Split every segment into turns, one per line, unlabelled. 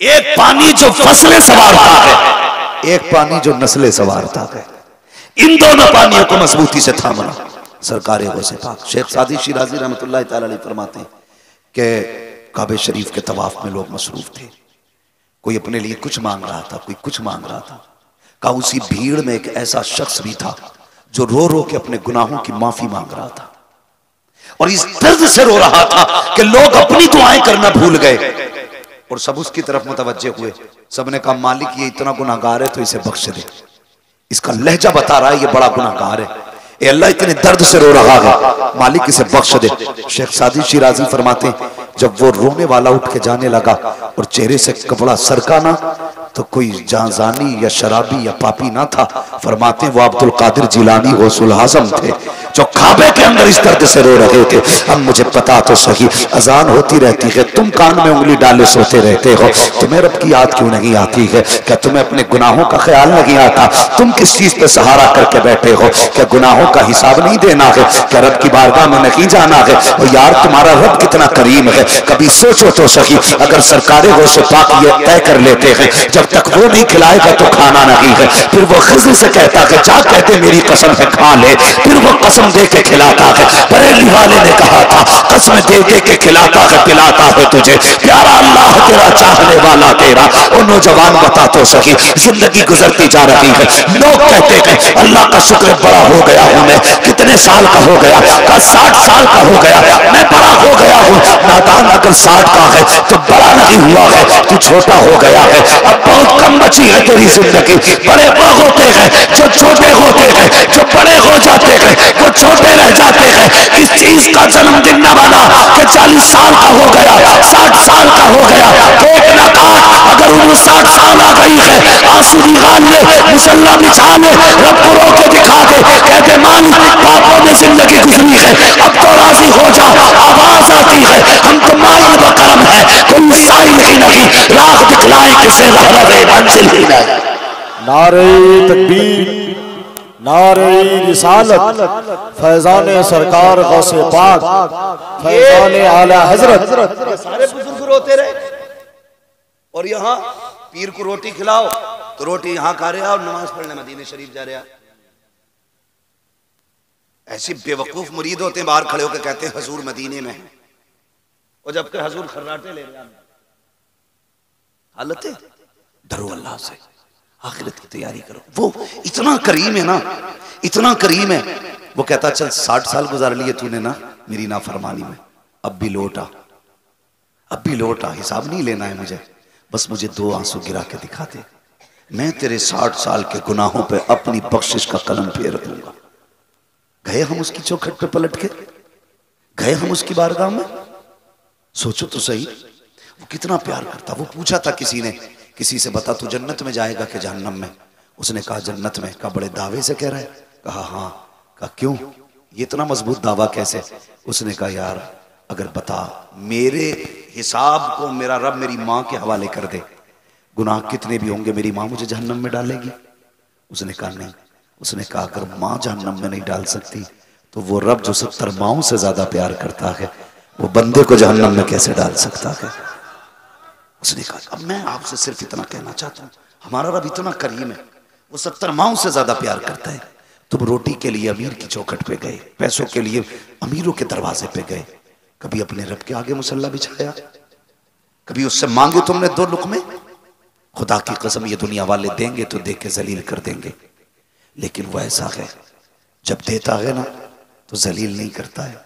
एक पानी जो फसलें संवारता है, एक पानी जो नस्लें संवारता है, इन दोनों पानियों को मजबूती से थामना सरकार गौसे पाक। शेख सादी शिराजी रहमतुल्लाह तआला अलैह फरमाते हैं कि काबे शरीफ के तवाफ में लोग मसरूफ थे। कोई अपने लिए कुछ मांग रहा था, कोई कुछ मांग रहा था। कहा उसी भीड़ में एक ऐसा शख्स भी था जो रो रो के अपने गुनाहों की माफी मांग रहा था और इस दर्द से रो रहा था कि लोग अपनी दुआएं करना भूल गए और सब उसकी तरफ मुतवज्जे हुए। सबने कहा मालिक ये इतना गुनाहगार है तो इसे बख्श दे। इसका लहजा बता रहा है ये बड़ा गुनाहगार है, ए अल्लाह इतने दर्द से रो रहा है, मालिक इसे बख्श दे। शेख सादी शिराजी फरमाते जब वो रोने वाला उठ के जाने लगा और चेहरे से कपड़ा सरका ना तो कोई जानी या शराबी या पापी ना था। फरमाते वो अब्दुल कादिर जिलानी गौसुल आज़म थे जो काबे के अंदर इस दर्द से रो रहे थे। अब मुझे पता तो सही अजान होती रहती है, तुम कान में उंगली डाले सोते रहते हो, तुम्हें रब की याद क्यों नहीं आती है? क्या तुम्हें अपने गुनाहों का ख्याल नहीं आता? तुम किस चीज पे सहारा करके बैठे हो? क्या गुनाहों का हिसाब नहीं देना है? क्या रब की बारगाह में नहीं जाना है? और यार तुम्हारा रब कितना करीम है, कभी सोचो तो सही। अगर सरकारे गौसे पाक ये तय कर लेते हैं जब तक वो नहीं खिलाएगा तो खाना नहीं है, फिर वो खिज़र से कहता है जा कहते मेरी कसम है खा ले, फिर वो कसम दे के खिलाता है। बरेली वाले ने कहा था कसम दे दे के खिलाता है पिलाता है तुझे, प्यारा अल्लाह तेरा चाहने वाला तेरा। और नौजवान बता तो सही, जिंदगी गुजरती जा रही है, लोग कहते हैं अल्लाह का शुक्र बड़ा हो गया हूं मैं। कितने साल का हो गया? का 60 साल का हो गया, मैं बड़ा हो गया हूँ। नादान अगर 60 का है तो बड़ा नहीं हुआ है, तू छोटा हो गया है। अब बहुत कम बची है तेरी जिंदगी। बड़े वो होते हैं जो छोटे होते हैं, जो बड़े हो जाते हैं वो छोटे रह जाते हैं। इस चीज का जन्मदिन न बना कि 40 साल का हो गया, 60 साल का हो गया। एक न काट, अगर उम्र 60 साल आ गई है, आंसू निकाल ले, मुसल्ला बिछा ले, रब को रो के दिखा दे, कहते मालिक पापों में जिंदगी गुजरी है, अब तो राजी हो जा। आवाज आती है हम तो माइल बकरम है, कोई साइल ही नहीं, राह दिखलाए किसे रहे मंजिल ही नहीं।
नारे तकबीर, नारे रिसालत, फैजान सरकार गौसे पाक, फैजान आला हजरत।
सारे बुजुर्ग रोते रहे और यहाँ पीर को रोटी खिलाओ तो रोटी यहाँ खा रहे और नमाज पढ़ने मदीने शरीफ जा रहे। ऐसे बेवकूफ मुरीद होते हैं बाहर खड़े होकर कहते हैं हजूर मदीने में है, और जबकि हजूर खर्राटे ले रहे हैं। हालत है, डरो अल्लाह से, आखिरत की तैयारी करो। वो इतना करीम है ना, इतना करीम है। वो कहता चल 60 साल गुजार लिए तूने ना मेरी नाफरमानी में, अब भी लौटा, अब भी लौटा। हिसाब नहीं लेना है मुझे, बस मुझे 2 आंसू गिरा के दिखा दे, मैं तेरे 60 साल के गुनाहों पे अपनी बख्शिश का कलम फेर दूंगा। गए हम उसकी चौखट पे पलट के, गए हम उसकी बारगाह में। सोचो तो सही वो कितना प्यार करता। वो पूछा था किसी ने, किसी से बता तू जन्नत में जाएगा कि जहन्नम में? उसने कहा जन्नत में। कहा बड़े दावे से कह रहा है? कहा हाँ। कहा क्यों, ये इतना मजबूत दावा कैसे? उसने कहा यार अगर बता मेरे हिसाब को मेरा रब मेरी माँ के हवाले कर दे, गुनाह कितने भी होंगे मेरी माँ मुझे जहन्नम में डालेगी? उसने कहा नहीं। उसने कहा अगर माँ जहन्नम में नहीं डाल सकती तो वो रब जो 70 माओं से ज्यादा प्यार करता है वो बंदे को जहन्नम में कैसे डाल सकता है? उसने कहा अब मैं आपसे सिर्फ इतना कहना चाहता हूँ, हमारा रब इतना करीम है, वो 70 माओं से ज्यादा प्यार करता है। तुम रोटी के लिए अमीर की चौखट पे गए, पैसों के लिए अमीरों के दरवाजे पे गए, कभी अपने रब के आगे मुसल्ला बिछाया? कभी उससे मांगे तुमने 2 लुक़मे? खुदा की कसम ये दुनिया वाले देंगे तो दे के जलील कर देंगे, लेकिन वो ऐसा है जब देता है ना तो जलील नहीं करता है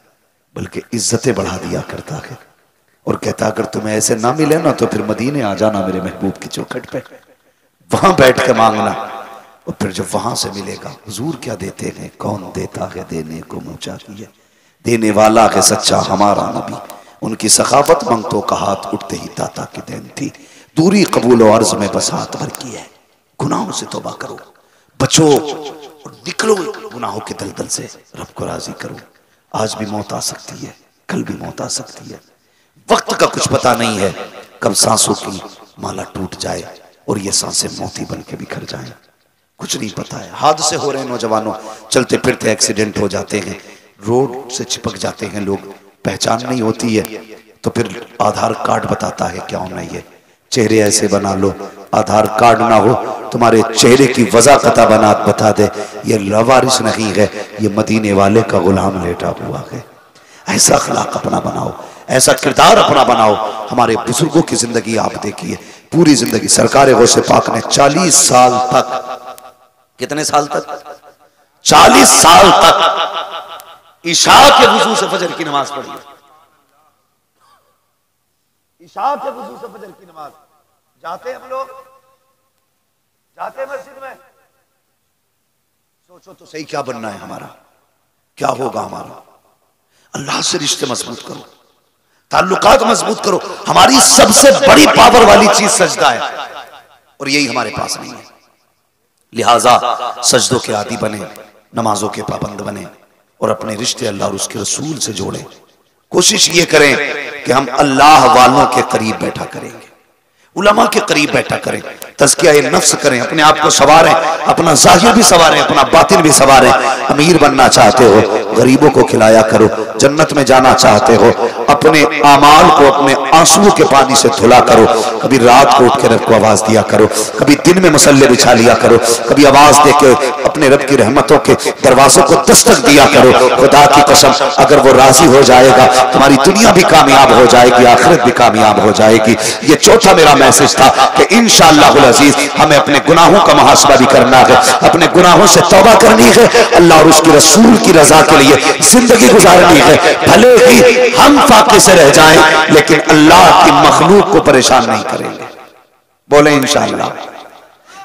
बल्कि इज्जतें बढ़ा दिया करता है। और कहता अगर तुम्हें ऐसे ना मिले ना तो फिर मदीने आ जाना मेरे महबूब की चौखट पे, वहां बैठ के मांगना, और फिर जब वहां से मिलेगा हुजूर क्या देते हैं, कौन देता है देने को मुँह चाहिए, देने वाला है सच्चा हमारा नबी, उनकी सखावत मंगतों का हाथ उठते ही दाता की देन थी, दूरी कबूल और अर्ज में बस हाथ भर की है। गुनाहों से तौबा करो, बचो और निकलो गुनाहों के दलदल से, रब को राजी करो। आज भी मौत आ सकती है, कल भी मौत आ सकती है, वक्त का कुछ पता नहीं है, कब सांसों की माला टूट जाए और ये सांसें मोती बन के बिखर जाएं। कुछ नहीं पता है। हादसे हो रहे हैं, नौजवानों चलते फिरते एक्सीडेंट हो जाते हैं, रोड से चिपक जाते हैं लोग, पहचान नहीं होती है तो फिर आधार कार्ड बताता है क्या होना, ये चेहरे ऐसे बना लो, आधार कार्ड ना हो तुम्हारे चेहरे की वजाकता बना बता दे ये लवारिस नहीं है, ये मदीने वाले का गुलाम लेटा हुआ है। ऐसा अखलाक अपना बनाओ, ऐसा किरदार अपना बनाओ। हमारे बुजुर्गों की जिंदगी आप देखिए, पूरी जिंदगी सरकार गौसे पाक ने 40 साल तक, कितने साल तक? 40 साल तक इशा के वुजू से फजर की नमाज पढ़ी। इशा के वुजू से फजर की नमाज जाते हम लोग, जाते मस्जिद में, सोचो तो सही क्या बनना है हमारा, क्या होगा हमारा। अल्लाह से रिश्ते मजबूत करो, ताल्लुकात मजबूत करो। हमारी सबसे बड़ी पावर वाली चीज सजदा है और यही हमारे पास नहीं है। लिहाजा सजदों के आदी बने, नमाजों के पाबंद बने और अपने रिश्ते अल्लाह और उसके रसूल से जोड़ें। कोशिश ये करें कि हम अल्लाह वालों के करीब बैठा करेंगे, उलमा के करीब बैठा करें, तज़किया नफ्स करें, अपने आप को संवारें, अपना ज़ाहिर भी संवारें, अपना बातिन भी संवारें। अमीर बनना चाहते हो, गरीबों को खिलाया करो। जन्नत में जाना चाहते हो, अपने आमाल को अपने आंसुओं के पानी से धुला करो। कभी रात को उठ के रब को आवाज दिया करो, कभी दिन में मसल्ले बिछा लिया करो, कभी आवाज दे के अपने रब की रहमतों के दरवाजों को दस्तक दिया करो। खुदा की कसम अगर वो राजी हो जाएगा तुम्हारी दुनिया भी कामयाब हो जाएगी, आखिरत भी कामयाब हो जाएगी। ये चौथा मेरा मैसेज था कि इंशाअल्लाह अज़ीज हमें अपने गुनाहों का मुहासबा भी करना है, अपने गुनाहों से तौबा करनी है, अल्लाह और उसके रसूल की रजा के लिए जिंदगी गुजारनी है। भले ही हम फाके से रह जाएं लेकिन अल्लाह की मखलूक को परेशान नहीं करेंगे। बोले इंशाअल्लाह।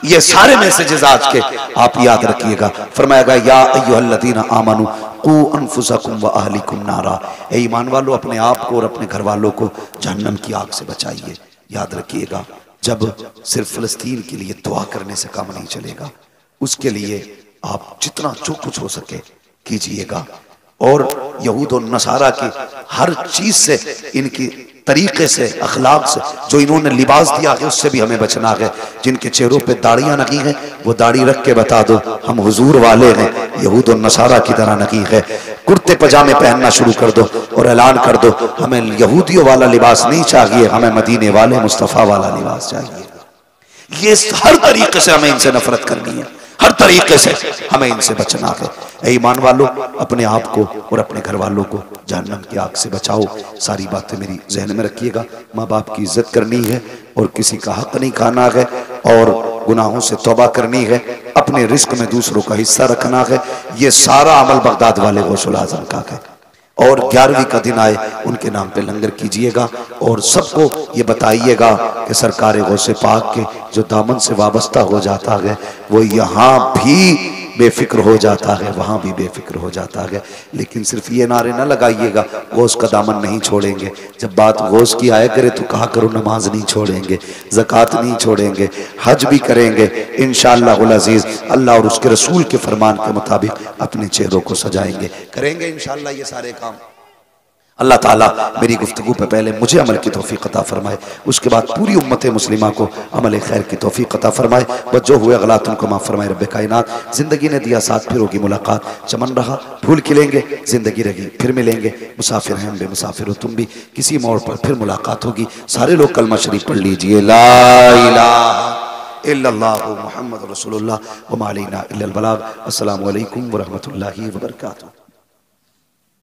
ये सारे मैसेजेस आज के आप याद रखिएगा। फरमाएगा या अय्युहल्लज़ीना आमनू कू अनफुसकुम व अहलिकुम नारा, ए ईमान वालों अपने आप को और अपने घर वालों को जहन्नम की आग से बचाइए। याद रखिएगा जब सिर्फ फिलिस्तीन के लिए दुआ करने से काम नहीं चलेगा, उसके लिए आप जितना जो कुछ हो सके कीजिएगा। और यहूद और नसारा की हर चीज से, इनकी तरीके से, अखलाक से, जो इन्होंने लिबास दिया है उससे भी हमें बचना है। जिनके चेहरों पे दाढ़ियां नहीं है वो दाढ़ी रख के बता दो हम हुजूर वाले हैं, यहूद और नसारा की तरह नहीं है। कुर्ते पजामे पहनना शुरू कर दो और ऐलान कर दो हमें यहूदियों वाला लिबास नहीं चाहिए, हमें मदीने वाले मुस्तफ़ा वाला लिबास चाहिए। ये हर तरीके से हमें इनसे नफरत करनी है, हर तरीके से हमें इनसे बचना है। ऐ ईमान वालों अपने आप को और अपने घर वालों को जहन्नम की आग से बचाओ। सारी बातें मेरी जहन में रखिएगा। माँ बाप की इज्जत करनी है और किसी का हक नहीं खाना है और गुनाहों से तौबा करनी है, अपने रिस्क में दूसरों का हिस्सा रखना है। ये सारा अमल बगदाद वाले गौसुल आज़म का है। और 11वीं का दिन आए उनके नाम पे लंगर कीजिएगा और सबको ये बताइएगा कि सरकार गौसे पाक के जो दामन से वाबस्ता हो जाता है वो यहाँ भी बेफिक्र हो जाता है, वहाँ भी बेफिक्र हो जाता है। लेकिन सिर्फ ये नारे ना लगाइएगा गौस का दामन नहीं छोड़ेंगे। जब बात गौस की आया करे तो कहा करो नमाज नहीं छोड़ेंगे, ज़कात नहीं छोड़ेंगे, हज भी करेंगे इंशाअल्लाह अज़ीज़। अल्लाह और उसके रसूल के फरमान के मुताबिक अपने चेहरों को सजाएंगे, करेंगे इंशाअल्लाह ये सारे काम। अल्लाह ताला मेरी गुफ्तगू पे पहले मुझे अमल की तौफीक अता फरमाए, उसके बाद पूरी उम्मत मुस्लिमा को अमल खैर की तौफीक अता फरमाए। बस जो हुए गलत उनको माफ़ फरमाए रब्बे कायनात। ज़िंदगी ने दिया साथ, फिर होगी मुलाकात। चमन रहा फूल खिलेंगे, ज़िंदगी रही फिर मिलेंगे। मुसाफिर हैं बे मुसाफिर हो तुम भी, किसी मोड़ पर फिर मुलाकात होगी। सारे लोग कलमा शरीफ पढ़ लीजिए, ला इलाहा इल्लल्लाहु मुहम्मद रसूलुल्लाह व मा अलैना इल्लल बलाग। अस्सलामु अलैकुम व रहमतुल्लाहि व बरकातुहू।